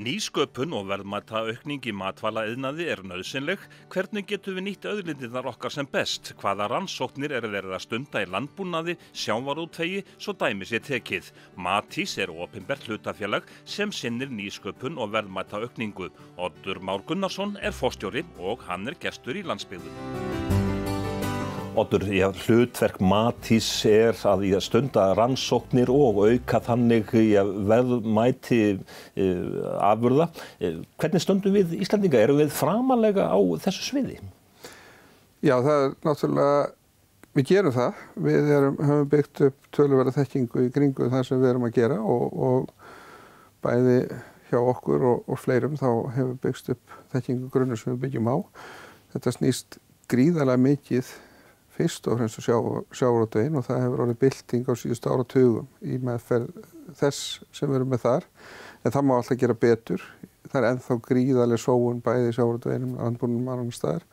Nýsköpun og verðmætaaukning í matvælaiðnaði nauðsynleg. Hvernig getum við nýtt auðlindirnar okkar sem best? Hvaða rannsóknir verið að stunda í landbúnaði, sjávarútvegi, svo dæmi sé tekið? Matís opinbert hlutafélag sem sinnir nýsköpun og verðmætaaukningu. Oddur Már Gunnarsson forstjóri og hann gestur í Landsbyggðum. Oddur, hlutverk Matís að stunda rannsóknir og auka þannig verðmæti afurða. Hvernig stöndum við Íslendinga? Erum við framalega á þessu sviði? Já, það náttúrulega, við gerum það. Við höfum byggt upp töluverða þekkingu í kringu það sem við erum að gera og bæði hjá okkur og fleirum þá hefur byggst upp þekkingu grunnur sem við byggjum á. Þetta snýst gríðarlega mikið fyrst og fremst sjávarútveginn og það hefur orðið bylting á síðustu áratugum í meðferð þess sem við erum með þar. En það má alltaf gera betur. Það ennþá gríðarleg sóun bæði í sjávarútveginum, landbúnaðinum annars staðar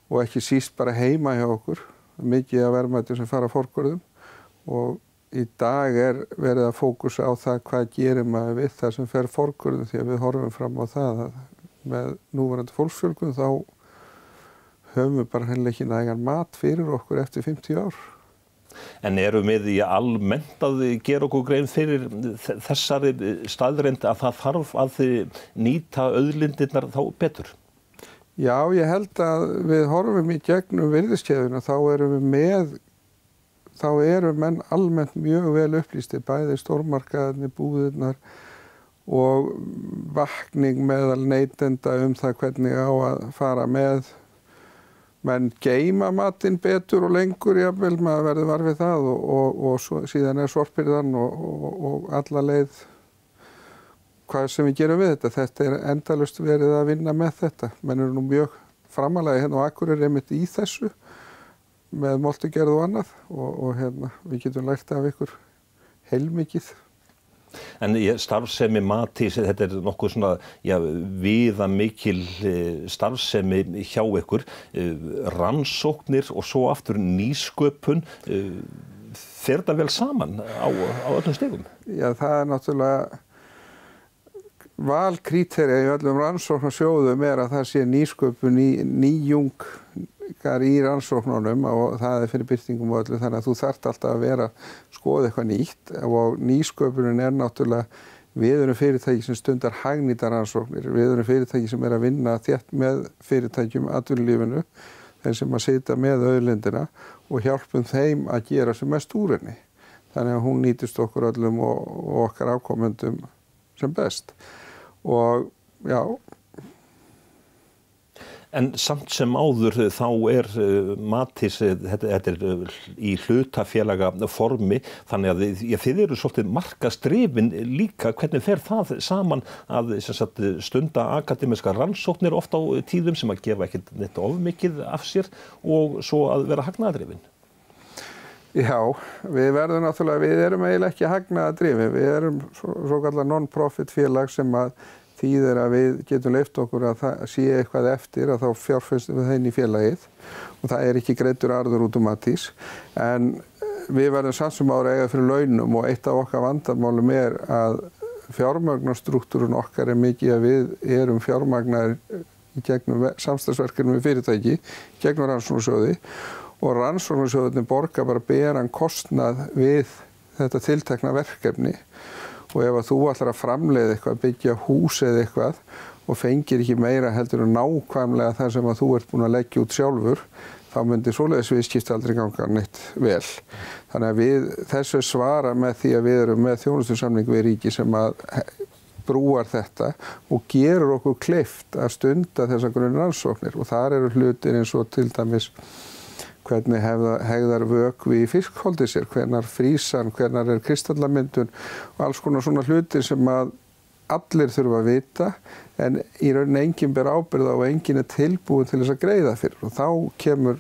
og ekki síst bara heima hjá okkur. Mikið af verðmætum sem fara forgörðum og í dag verið að fókusa á það hvað gerir maður við það sem fer forgörðum því að við horfum fram á það að með núverandi fólksfjölgun þá höfum við bara hreinlega ekki nægan mat fyrir okkur eftir 50 ár. En erum við almennt að gera okkur grein fyrir þessari staðreynd að það þarf að nýta auðlindirnar þá betur? Já, ég held að við horfum í gegnum virðiskeðjuna, þá eru menn almennt mjög vel upplýstir, bæði stórmarkaðarnir, búðirnar og vakning meðal neytenda það hvernig á að fara með. Menn geyma matinn betur og lengur, jafnvel, maður verður var við það og síðan sorpirðan og alla leið hvað sem við gerum við þetta. Þetta endalaust verið að vinna með þetta. Menn eru nú mjög framalega hérna og Akureyri einmitt í þessu með moltugerð og annað og við getum lært af ykkur heilmikið. En starfsemi Matís, þetta nokkuð svona, viðamikil starfsemi hjá ykkur, rannsóknir og svo aftur nýsköpun, fer það vel saman á öllum stigum? Já, það náttúrulega, valkríterja í öllum rannsóknarsjóðum að það sé nýsköpun nýjung í rannsóknunum og það fyrir birtingum og öllu þannig að þú þarft alltaf að vera skoða eitthvað nýtt og nýsköpunin náttúrulega við erum fyrirtæki sem stundar hagnýtar rannsóknir, við erum fyrirtæki sem að vinna þétt með fyrirtækjum atvinnulífinu, þeir sem að sitja með auðlindina og hjálpum þeim að gera sem mest úr henni. Þannig að hún nýtist okkur öllum og okkar afkomendum sem best. Og já. En samt sem áður þá Matís, þetta í hlutafélaga formi, þannig að þið eru svolítið markaðsdrifin líka. Hvernig fer það saman að stunda akademiska rannsóknir oft á tíðum sem að gefa ekkert neitt of mikið af sér og svo að vera hagnaðardrifin? Já, við erum eiginlega ekki hagnaðardrifin. Við erum svo kallar non-profit félag sem að þýðir að við getum leyft okkur að það sé eitthvað eftir að þá fjárfestum við þeim í félagið og það ekki greiddur arður út Matís. En við verðum samt sem ára eiga fyrir launum og eitt af okkar vandamálum að fjármagnastrúktúrun okkar mikið að við erum fjármagnar í gegnum samstarfsverkefni við fyrirtæki, gegnum rannsóknarsjóði og rannsóknarsjóðirnir borga bara beran kostnað við þetta tiltekna verkefni. Og ef að þú ætlar að framleiða eitthvað, byggja hús eða eitthvað og fengir ekki meira heldur en nákvæmlega það sem að þú ert búin að leggja út sjálfur, þá myndir svoleiðis viðskipti aldrei ganga neitt vel. Þannig að þessu svara með því að við erum með þjónustusamning við ríki sem að brúar þetta og gerur okkur kleift að stunda þessa grunnrannsóknir og þar eru hlutir eins og til dæmis hvernig hegðar vökvi í fiskholdi sér, hvenær frísan, hvenær kristallamyndun og alls konar svona hlutir sem að allir þurfa að vita en í rauninni enginn ber ábyrgð á og enginn tilbúin til þess að greiða fyrir og þá kemur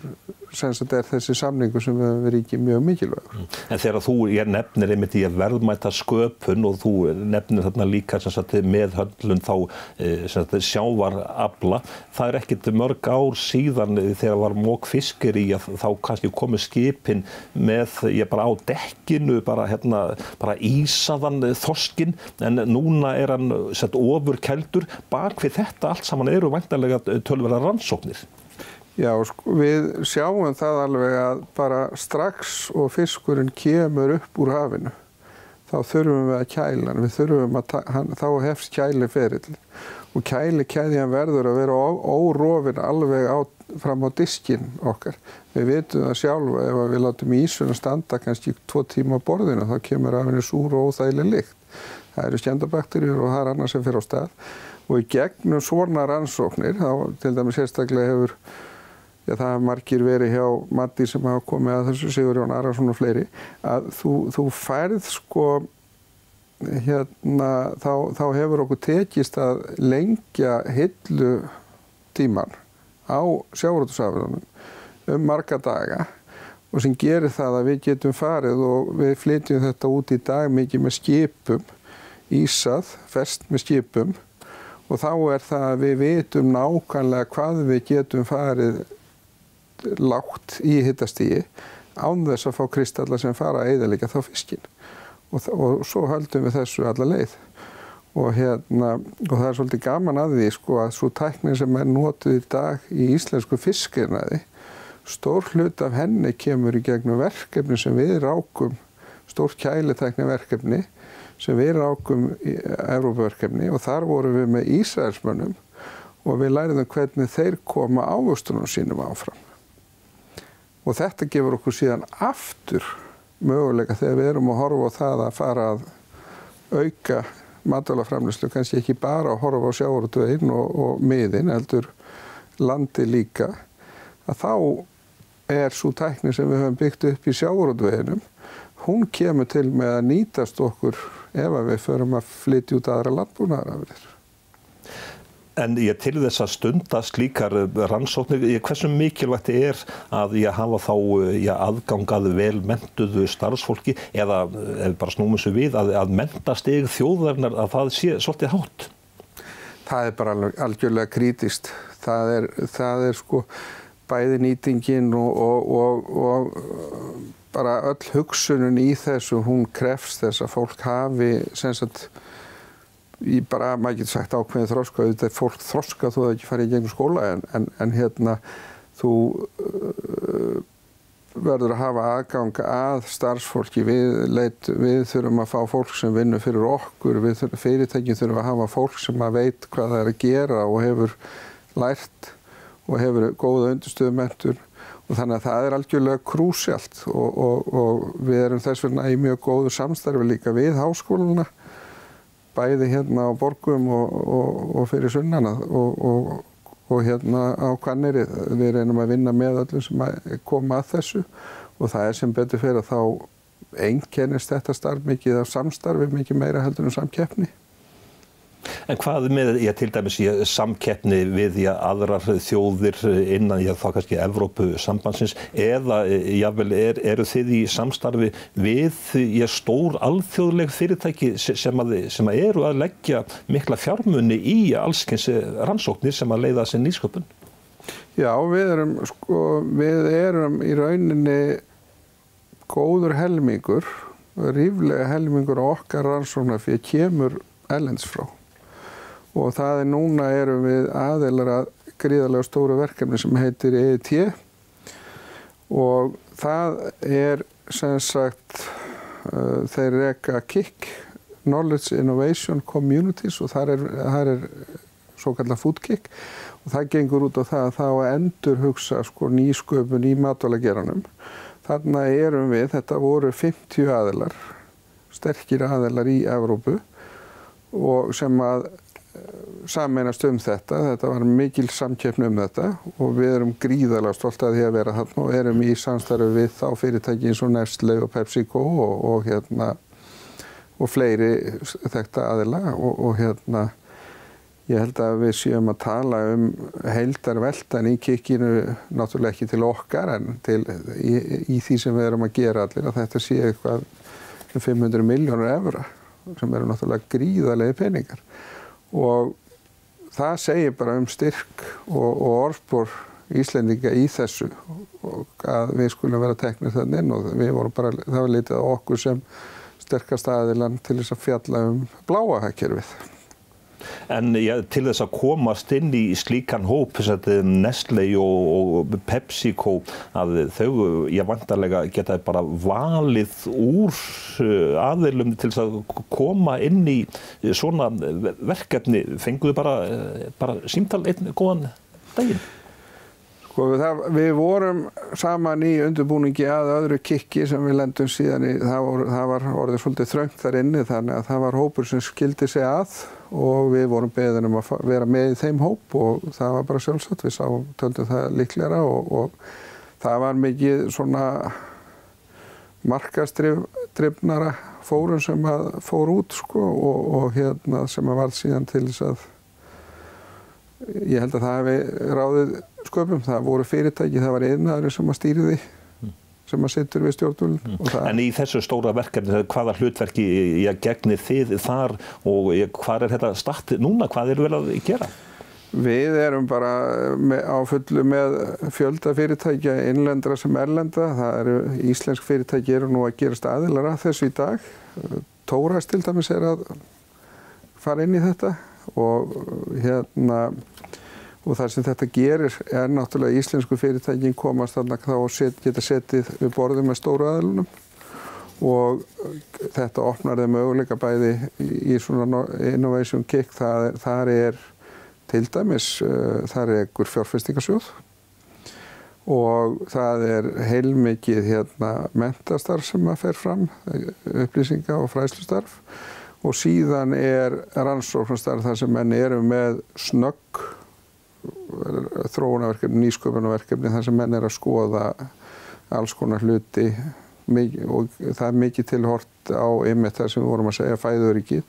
þessi samningur sem við höfum ríkið mjög mikilvægur. En þegar þú nefnir einmitt í að verðmæta sköpun og þú nefnir þarna líka meðhöndlun þá sjávarafla, það ekkert mörg ár síðan þegar var mokfiskir í að þá kannski komu skipin með bara á dekkinu bara ísaðan þorskinn en núna hann ofurkældur. Bak við þetta allt saman eru væntanlega töluverðar rannsóknir. Já, við sjáum það alveg að bara strax og fiskurinn kemur upp úr hafinu, þá þurfum við að kæla hann, við þurfum þá hefst kæliferill og kælikeðjan verður að vera órofin alveg fram á diskinn okkar. Við vitum það sjálf ef við látum ísuna standa kannski 2 tíma á borðinu, þá kemur af henni súr og óþægileg lykt. Það eru skemmdabakteríur og það er annað sem fer á stað og í gegnum svona rannsóknir, þá til dæmis sérstaklega hefur það hafa margir verið hjá Matti sem hafa komið að þessu, Sigurjón Arason og fleiri, að þú færð þá hefur okkur tekist að lengja hyllutíman á sjávarútvegsafurðunum marga daga og sem gerir það að við getum farið og við flytjum þetta út í dag mikið með skipum, ísað, fest með skipum og þá það að við vitum nákvæmlega hvað við getum farið lágt í hitastigi án þess að fá kristalla sem fara að eyðileggja þá fiskinn og svo höldum við þessu alla leið og það er svolítið gaman að því að svo tæknin sem notuð í dag í íslensku fiskiðnaði, stór hlut af henni kemur í gegnum verkefni sem við rákum, stórt kælitækni verkefni sem við rákum í Evrópuverkefni og þar vorum við með Ísraelsmönnum og við læriðum hvernig þeir koma ávöxtunum sínum áfram. Og þetta gefur okkur síðan aftur möguleika þegar við erum að horfa á það að fara að auka matvælaframleiðslu, kannski ekki bara að horfa á sjávarútveginn og miðin, heldur landi líka, að þá sú tækni sem við höfum byggt upp í sjávarútveginum, hún kemur til með að nýtast okkur ef við förum að flytja út aðra landbúnaðarafurðir. En til þess að stunda slíkar rannsóknir, hversu mikilvægt að hafa þá aðgang að vel menntuðu starfsfólki eða bara snúmum sig við að mentastig þjóðarinnar að það sé svolítið hátt? Það bara algjörlega krítískt. Það er bæði nýtingin og bara öll hugsunin í þessu, hún krefst þess að fólk hafi maður getur sagt ákveðin þroska, þetta fólk þroska þó það ekki farið í gegnum skóla en þú verður að hafa aðgang að starfsfólki, við þurfum að fá fólk sem vinnur fyrir okkur, fyrirtækin þurfum að hafa fólk sem að veit hvað það er að gera og hefur lært og hefur góða undirstöðumenntun og þannig að það er algjörlega krúsjalt og við erum þess vegna í mjög góðu samstarfi líka við háskólana, bæði á Borgum og fyrir sunnana og á Hvanneyri. Við reynum að vinna með öllum sem koma að þessu og það er sem betur fyrir að þá einkennist þetta starf mikið af samstarfi, mikið meira heldur en samkeppni. En hvað með til dæmis samkeppni við aðrar þjóðir innan þá kannski Evrópusambandsins eða jafnvel eru þið í samstarfi við stór alþjóðleg fyrirtæki sem eru að leggja mikla fjármuni í allskyns rannsóknir sem að leiða sér nýsköpun? Já, við erum í rauninni góður helmingur, ríflega helmingur á okkar rannsóknarfé kemur erlends frá. Og það núna erum við aðilar að gríðarlega stóru verkefni sem heitir EIT og það sem sagt, þeir reka KIC, Knowledge Innovation Communities og þar er svo kallað Food KIC og það gengur út á það að þá endurhugsa nýsköpun í matvælageranum. Þarna erum við, þetta voru 50 aðilar, sterkir aðilar í Evrópu og sem að sameinast þetta var mikil samkeppni þetta og við erum gríðarlega stolt að því að vera þarna og erum í samstarfi við þá fyrirtæki eins og Nestlé og PepsiCo og fleiri þekkta aðila og Ég held að við séum að tala heildarveltan í kikkinu, náttúrulega ekki til okkar en í því sem við erum að gera allir, að þetta sé eitthvað 500 milljónir evra sem eru náttúrulega gríðarlegi peningar. Og það segir bara styrk og orðspor Íslendinga í þessu og að við skulum vera teknir þannig inn og það var litið á okkur sem sterkast aðilann til þess að fjalla bláa hagkerfið. En til þess að komast inn í slíkan hóp, Nestlé og PepsiCo, að þau, vantarlega geta bara valið úr aðilum til þess að koma inn í svona verkefni. Fenguðu bara símtal einn góðan daginn? Við vorum saman í undirbúningi að öðru kikki sem við lendum síðan í, það var orðið svolítið þröngt þar inni þannig að það var hópur sem skildi sig að og við vorum beðin að vera með í þeim hóp og það var bara sjálfsagt, við töldum það líklegra og það var mikið svona markaðsdrifnara fórum sem að fór út og sem að varð síðan til þess að ég held að það hefði ráðið sköpum. Það voru fyrirtæki, það var iðnaðurinn sem að stýri því, sem að situr við stjórnvölinn. En í þessu stóra verkefni, hvaða hlutverki gegnir þið þar og hvað þetta statt núna? Hvað vel að gera? Við erum bara á fullu með fjölda fyrirtækja, innlendra sem erlenda. Það eru íslensk fyrirtæki eru nú að gerast aðilar að þessu í dag. Tóras til dæmis að fara inn í þetta og það sem þetta gerir náttúrulega íslensku fyrirtækin komast þarna þá og geta setið við borðið með stóru aðilunum og þetta opnar þeim möguleika bæði í svona innovation kick. Þar til dæmis, þar einhver fjárfestingarsjóð og það heilmikið menntastarf sem að fer fram, upplýsinga og fræðslustarf og síðan rannsóknarstarf þar sem menn eru með snögg þróunarverkefni, nýsköpunarverkefni þar sem menn að skoða alls konar hluti og það mikið til hort á einmitt þar sem við vorum að segja fæðuöryggið,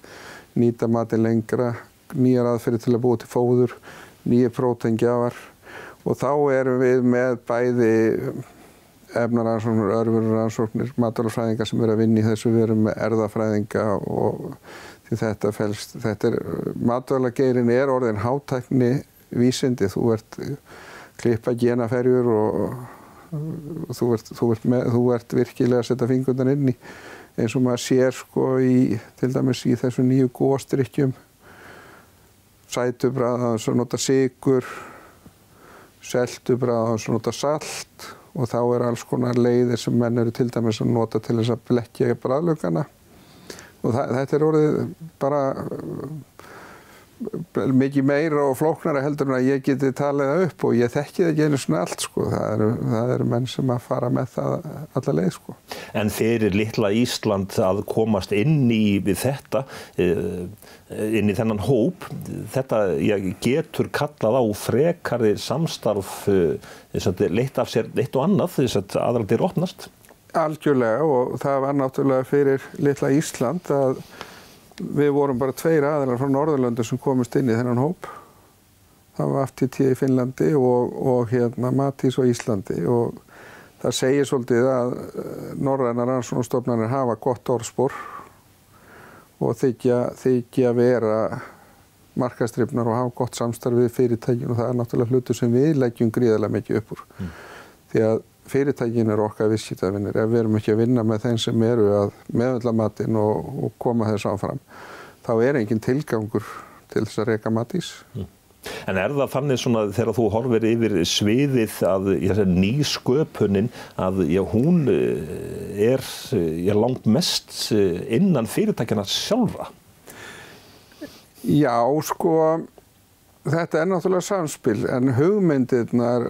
nýta matinn lengra, nýjar aðferðir til að búa til fóður, nýjar próteingjafar og þá erum við með bæði efnarannsóknir, örveruransóknir, matvælafræðingar sem eru að vinna í þessu, við erum með erfðafræðinga og því þetta matvælageirin orðin hátækni vísindi, þú ert klippa genaferjur og þú ert virkilega að setja fingurnar inn í eins og maður sér til dæmis í þessum nýju gosdrykkjum, sætubragð að nota sykur, seltubragð að nota salt og þá alls konar leiðir sem menn eru til dæmis að nota til þess að blekkja bragðlaukana og þetta orðið bara mikið meira og flóknara heldur en að ég geti talið það upp og ég þekki það ekki einu svona allt það eru menn sem að fara með það alla leið En fyrir litla Ísland að komast inn í þetta inn í þennan hóp þetta getur kallað á frekari samstarf leitt af sér eitt og annað þess að aðrar opnast Algjörlega og það var náttúrulega fyrir litla Ísland að við vorum bara 2 aðilar frá Norðurlöndum sem komist inn í þennan hóp. Það var FTT í Finnlandi og Matís á Íslandi og það segir svolítið að norrænar rannsóknarstofnanir hafa gott orðspor og þykja vera markaðsdrifnar og hafa gott samstarf við fyrirtækin og það náttúrulega hlutur sem við leggjum gríðarlega mikið upp úr. Því að fyrirtækin okkar viðskiptavinir. Ef við erum ekki að vinna með þeim sem eru að meðhöndla matinn og koma þess áfram, þá engin tilgangur til þess að reka Matís. En það þannig svona þegar þú horfir yfir sviðið að nýsköpunin að hún langt mest innan fyrirtækjanna sjálfra? Já, þetta náttúrulega samspil en hugmyndirnar,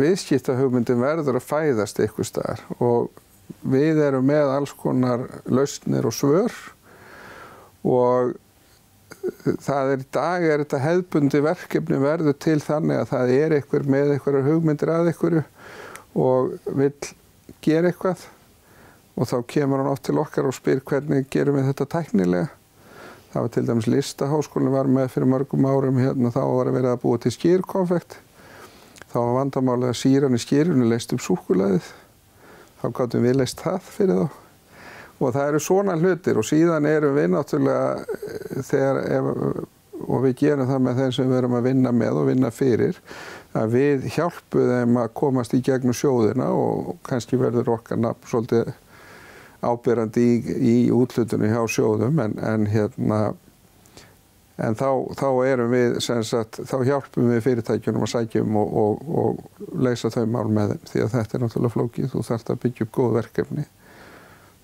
viðskiptahugmyndin verður að fæðast einhvers staðar og við erum með alls konar lausnir og svör og í dag þetta hefðbundi verkefni verður til þannig að það einhver með einhverjar hugmyndir að einhverju og vill gera eitthvað og þá kemur hann oft til okkar og spyr hvernig gerum við þetta tæknilega. Það var til dæmis Listaháskólinn var með fyrir mörgum árum hérna, þá var verið að búa til skýrkonfekt. Þá var vandamálið að sýran í skýrunni leyst upp súkkulaðið. Þá gátum við leyst það fyrir þá. Og það eru svona hlutir og síðan erum við náttúrulega og við gerum það með þeim sem við erum að vinna með og vinna fyrir, að við hjálpum þeim að komast í gegnum sjóðina og kannski verður okkar nafn svolítið áberandi í úthlutinu hjá sjóðum en þá erum við þá hjálpum við fyrirtækjunum að sækja og leysa þau mál með þeim því að þetta náttúrulega flókið, þú þarft að byggja upp góð verkefni.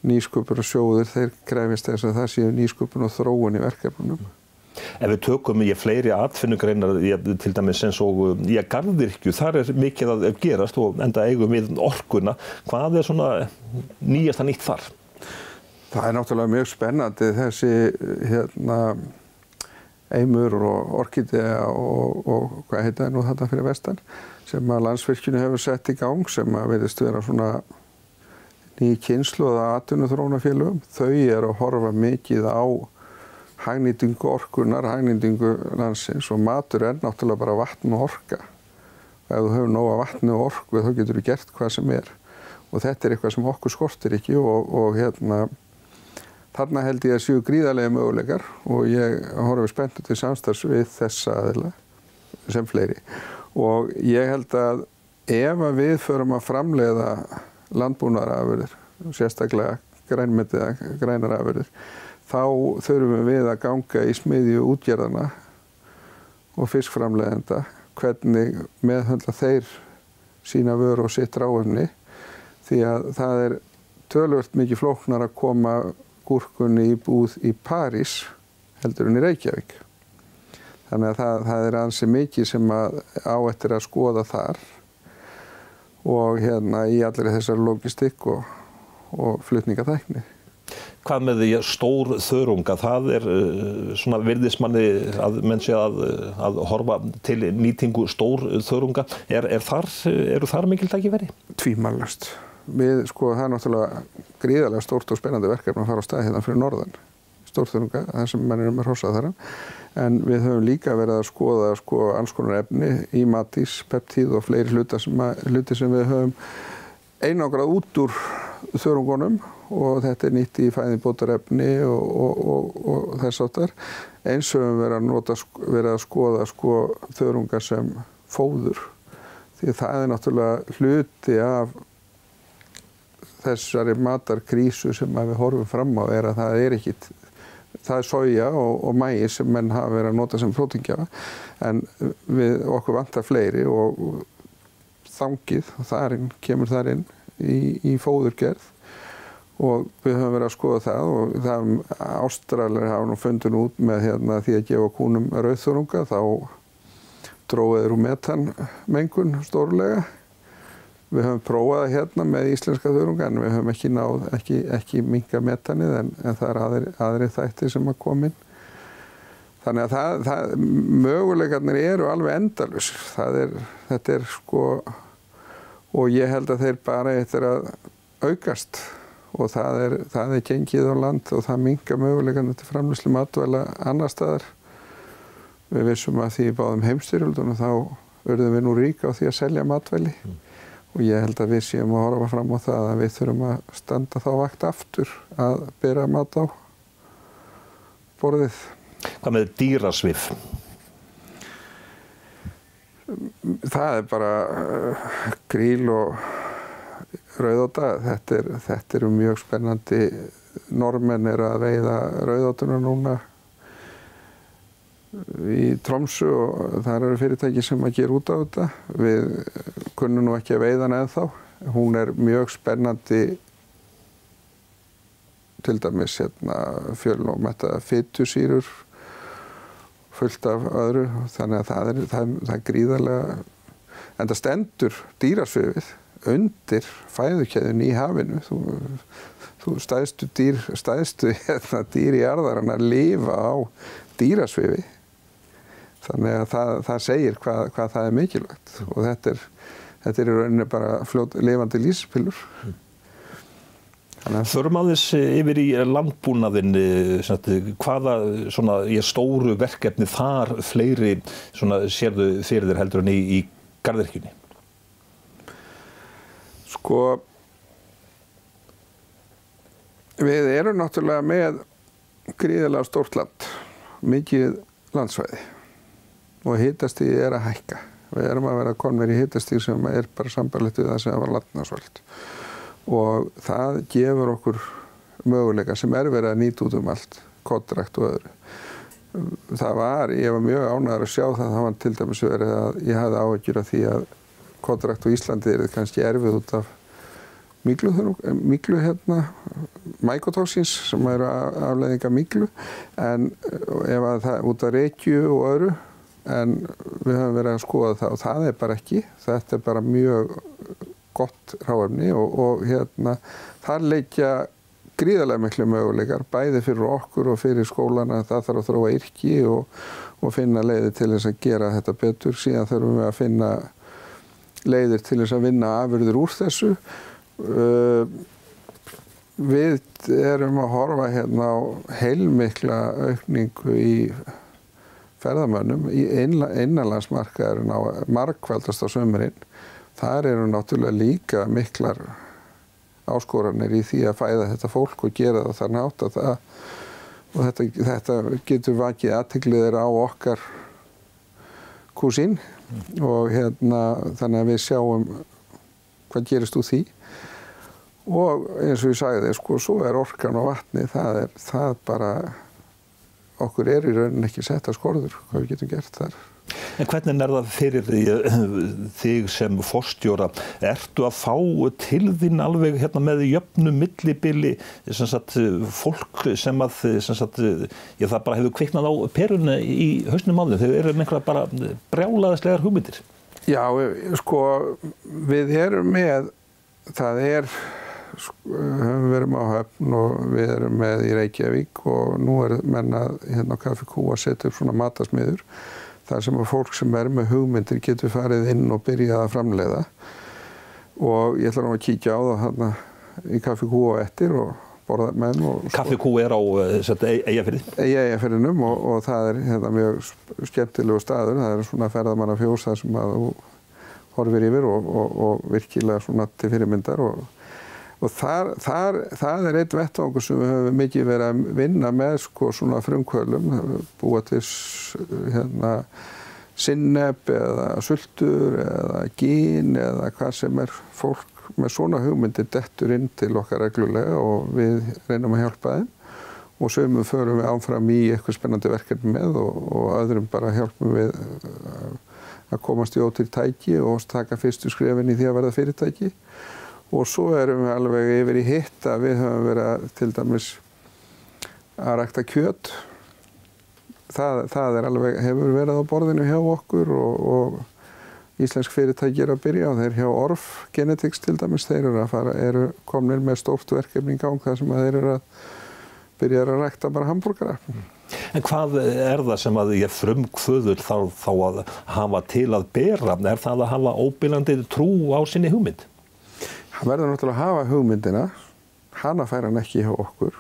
Nýsköpun og sjóður, þeir krefjast þess að það séu nýsköpun og þróun í verkefnunum. Ef við tökum fleiri atvinnugreinar, til dæmis eins og garðyrkju, þar mikið að gerast og enda eigum við orkuna. Hvað svona nýjasta nýtt þar? Það náttúrulega mjög spennandi þessi Eimur og Orkídea og hvað heita nú þetta fyrir vestan, sem að Landsvirkjun hefur sett í gang, sem að virðist vera svona ný kynslóð af atvinnuþróunarfélögum. Þau eru að horfa mikið á hagnýtingu orkunar, hagnýtingu landsins og matur náttúrulega bara vatn og orka. Og ef þú hefur nóga vatni og orku þá getur þú gert hvað sem Og þetta eitthvað sem okkur skortir ekki og þarna held ég að séu gríðarlega möguleikar og ég horfi spenntur til samstarfs við þessa aðila sem fleiri. Og ég held að ef að við förum að framleiða landbúnaðarafurðir, sérstaklega grænmeti eða grænarafurðir, þá þurfum við að ganga í smiðju útgerðana og fiskframleiðenda, hvernig meðhöndla þeir sína vöru og sitt ráefni, því að það töluvert mikið flóknar að koma gúrkunni í búð í París heldur en í Reykjavík. Þannig að það ansi mikið sem á eftir að skoða þar og í allri þessar logistikk og flutningatækni. Hvað með því stór þörunga? Það svona virðismanni að menn sé að horfa til nýtingu stór þörunga. Eru þar mikil tækifæri? Tvímælalaust. Það náttúrulega gríðarlega stórt og spennandi verkefni að fara á stað hérna fyrir norðan. Stórþörunga, það sem menn með hrossaþarann. En við höfum líka verið að skoða alls konar efni í matís, peptíð og fleiri hluti sem við höfum einangrað út úr þörungunum og þetta nýtt í fæðubótarefni og þess áttar. Eins höfum verið að skoða þörunga sem fóður. Því það náttúrulega hluti af þessari matarkrísu sem við horfum fram á að það soja og maís sem menn hafa verið að nota sem prótíngjafa en okkur vantar fleiri og þangið kemur þar inn í fóðurgerð og við höfum verið að skoða það og Ástralir hafa nú fundið út með því að gefa kúnum rauðþörunga þá drógu þeir úr metanmengun stórlega. Við höfum prófað með íslenska þörunga en við höfum ekki minnka metanið en það aðrir þættir sem að koma inn. Þannig að möguleikarnir eru alveg endalausir. Þetta og ég held að þeir bara eftir að aukast og það gengið á land og það minnka möguleikarnir til framleiðslu matvæla annar staðar. Við vissum að því báðum heimsstyrjöldunum þá urðum við nú rík á því að selja matvæli. Og ég held að við séum að horfa fram á það að við þurfum að standa þá vakt aftur að bera mat á borðið. Hvað með dýrasvif? Það bara gríl og rauðóta. Þetta eru mjög spennandi. Norðmenn að veiða rauðótuna núna í Tromsö og þar eru fyrirtæki sem að gera út á þetta. Við kunnum nú ekki að veiða hana ennþá. Hún mjög spennandi til dæmis fjölómetta fitusýrur fullt af öðru. Þannig að það gríðarlega en það stendur dýrasvifið undir fæðukeðjunni í hafinu. Þú stæðstu dýr í jarðarinnar lifa á dýrasvifi. Þannig að það segir hvað það mikilvægt og þetta í rauninni bara lifandi lífspillur. Förum aðeins yfir í landbúnaðinn, hvaða svona stóru verkefni þar fleiri svona sérðu fyrir þér heldur en í garðyrkjunni? Sko, við erum náttúrulega með gríðarlega stórt land, mikið landsvæði og hitastigið er að hækka. Við erum að vera komnir í hitastig sem er bara sambærilegt við það sem var landnámsöld. Og það gefur okkur möguleika sem verið að nýta út allt, kornrækt og öðru. Ég var mjög ánægður að sjá það var til dæmis verið að ég hafði áhyggjur af því að kornrækt á Íslandi er kannski erfið út af myglu mycotoxins sem eru afleiðingar myglu, en ef að það út af rekju og öðru, en við höfum verið að skoða það og það er bara ekki. Þetta er bara mjög gott hráefni og þar liggja gríðarlega miklu möguleikar, bæði fyrir okkur og fyrir skólana. Það þarf að þróa yrki og finna leiðir til þess að gera þetta betur. Síðan þurfum við að finna leiðir til þess að vinna afurðir úr þessu. Við erum að horfa á heilmikla aukningu í ferðamönnum í innanlandsmarkaðurinn á margfaldast á sumrin. Þar eru náttúrulega líka miklar áskoranir í því að fæða þetta fólk og gera það þar nátt að þetta getur vakið athygli þeirra á okkar kúsín og þannig að við sjáum hvað gerist úr því. Og eins og ég sagði, svo er orkan og vatni, það bara okkur í rauninni ekki setta skorður hvað við getum gert þar. En hvernig er það fyrir þig sem forstjóra? Ertu að fá til þín alveg með jöfnu millibili fólk sem að það bara hefur kviknað á perunni í hausnum á þeim? Þau eru með einhverja bara brjálæðislegar hugmyndir. Já, við erum með, höfum verið á Höfn og við erum með í Reykjavík og nú er menn að Kaffi Kú að setja upp svona matasmiður þar sem að fólk sem er með hugmyndir getur farið inn og byrjað að framleiða. Og ég ætla nú að kíkja á það í Kaffi Kú og eftir og borða með þeim. Kaffi Kú er á Eyjafirði? Eyjafirðinum og það er mjög skemmtilegu staður. Það er svona ferðamannafjós þar sem að þú horfir yfir og virkilega svona til fyrirmyndar og það er einn vettvangur sem við höfum mikið verið að vinna með svona frumkvöðlum, búa til sinnep eða sultur eða gin eða hvað sem er. Fólk með svona hugmyndir dettur inn til okkar reglulega og við reynum að hjálpa þeim og sumum förum við áfram í eitthvað spennandi verkefni með og öðrum bara hjálpum við að komast í ódýr tæki og taka fyrstu skrefin í því að verða fyrirtæki. Og svo erum við alveg yfir í hitt að við höfum verið til dæmis að rækta kjöt. Það hefur verið á borðinu hjá okkur og íslensk fyrirtæki eru að byrja og þeir hjá Orf Genetics til dæmis, þeir eru komnir með stórt verkefni í gang þar sem að þeir eru að byrja að rækta bara hambúrgara. En hvað er það sem að frumkvöður þá að hafa til að bera? Er það að hafa óbilandi trú á sinni hugmynd? Hann verður náttúrulega að hafa hugmyndina, hana fær hann ekki hjá okkur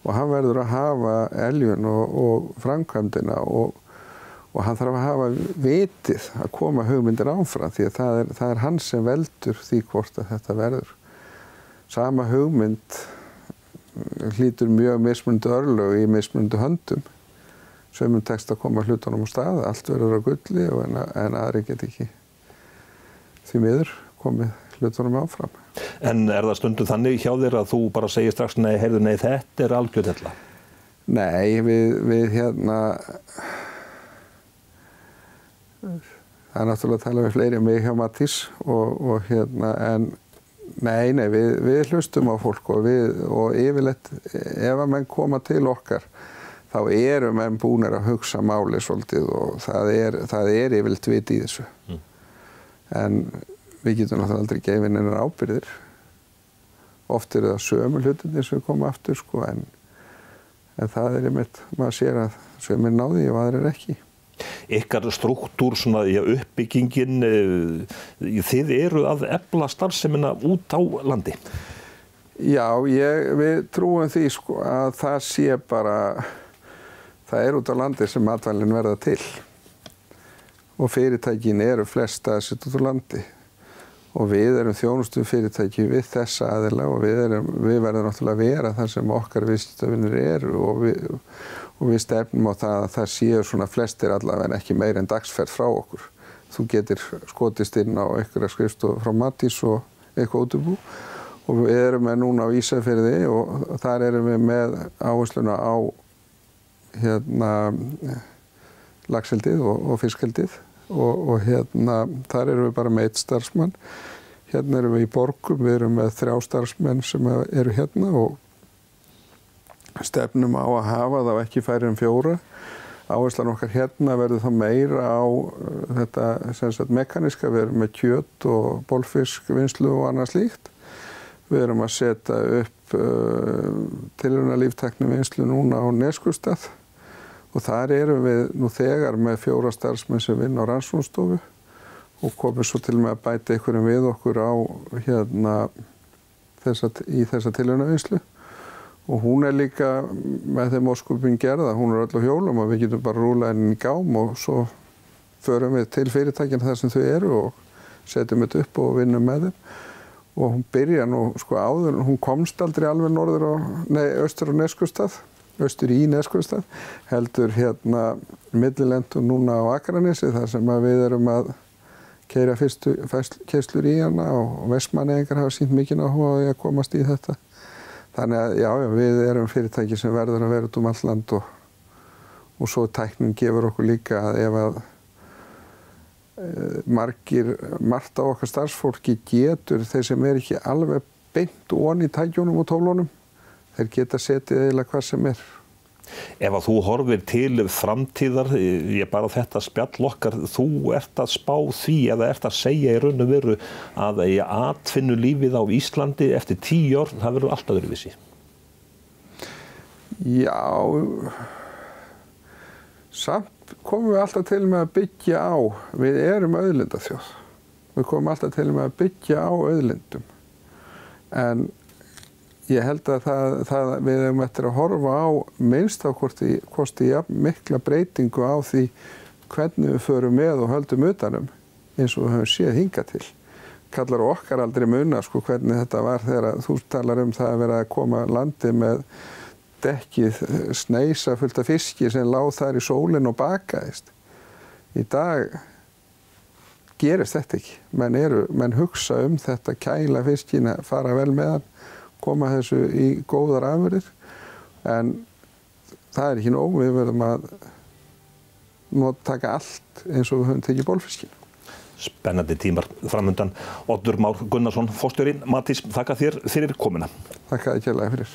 og hann verður að hafa eljun og framkvæmdina og hann þarf að hafa vitið að koma hugmyndina áfram því að það er hann sem veldur því hvort að þetta verður. Sama hugmynd hlýtur mjög mismunandi örlög í mismunandi höndum. Sumum tekst að koma hlutunum á stað, allt verður á gulli en aðri get ekki því miður komið hlutunum áfram. En er það stundum þannig hjá þér að þú bara segir strax nei, heyrðu, nei, þetta er algjörð hella? Nei, við það er náttúrulega að tala við fleiri en mig hjá Matthís og en nei, við hlustum á fólk og yfirleitt ef að menn koma til okkar þá eru menn búnir að hugsa máli svolítið og það er yfirleitt vit í þessu. En við getum náttúrulega aldrei gefið neinar ábyrgðir. Oft eru það sömu hlutirnir sem koma aftur en það er einmitt, maður sér að sömur náði og aðrir ekki. Ykkar struktúr, svona uppbyggingin, þið eru að efla starfsemina út á landi? Já, við trúum því sko að það sé bara, það út á landi sem matvælin verða til og fyrirtækin eru flest að setja út á landi og við erum þjónustufyrirtæki við þessa aðila og við verðum náttúrulega að vera þar sem okkar viðskiptavinir eru og við stefnum á það að það séu svona flestir allavega en ekki meira en dagsferð frá okkur. Þú getur skotist inn á einhverja skrifstofu frá Matís og eitthvað útibú og við erum með núna á Ísafirði og þar erum við með áhersluna á laxeldið og fiskeldið og þar erum við bara með 1 starfsmann. Hérna erum við í Borgum, við erum með 3 starfsmenn sem eru hérna og stefnum á að hafa þá ekki færri en 4. Áherslan okkar hérna verður þá meira á þetta sem sagt mekaniska, við erum með kjöt og bolfiskvinnslu og annað slíkt. Við erum að setja upp tilraunalíftæknivinnslu núna á Neskaupstað og þar erum við nú þegar með 4 starfsmenn sem vinna á rannsóknarstofu og komum svo til með að bæta einhverjum við okkur á í þessa tilraunavinnslu. Og hún líka með þeim óskupin gerða, hún öll á hjólum og við getum bara rúlað inn í gám og svo förum við til fyrirtækina þar sem þau eru og setjum þetta upp og vinnum með þeim. Og hún byrja nú sko áður, hún komst aldrei alveg austur á Neskaupstað, austur í Neskaupstað, heldur millilendum núna á Akranesi þar sem við erum að keyra fyrstu keyslur í hana og Vestmannaeyingar hafa sýnt mikinn áhuga á að komast í þetta. Þannig að já, við erum fyrirtæki sem verður að vera út allt land og svo tæknin gefur okkur líka að ef að margt af okkar starfsfólki getur, þeir sem ekki alveg beint onni í tækjunum og tólunum, þeir geta setið eiginlega hvað sem er. Ef að þú horfir til framtíðar, ég bara þetta spjall okkar, þú ert að spá því eða ert að segja í raun og veru að atvinnulífið á Íslandi eftir 10 ár, það verður allt öðruvísi? Já, samt komum við alltaf til með að byggja á, við erum auðlindaþjóð, við komum alltaf til með að byggja á auðlindum, en ég held að við hefum eftir að horfa á minnst á hvort mikla breytingu á því hvernig við förum með og höldum utanum eins og við höfum séð hingað til. Kallar okkar aldrei muna sko hvernig þetta var þegar þú talar það að vera að koma landi með dekkið sneisa fullt af fiski sem lá þar í sólinn og bakaðist. Í dag gerist þetta ekki. Menn hugsa þetta, kæla fiskina, fara vel með hann, koma þessu í góðar afurðir, en það ekki nóg, við verðum að taka allt eins og við höfum tekið bolfiskinn. Spennandi tímar framundan. Oddur Már Gunnarsson, forstjóri Matís, þakka þér fyrir komuna. Þakka þér kærlega fyrir.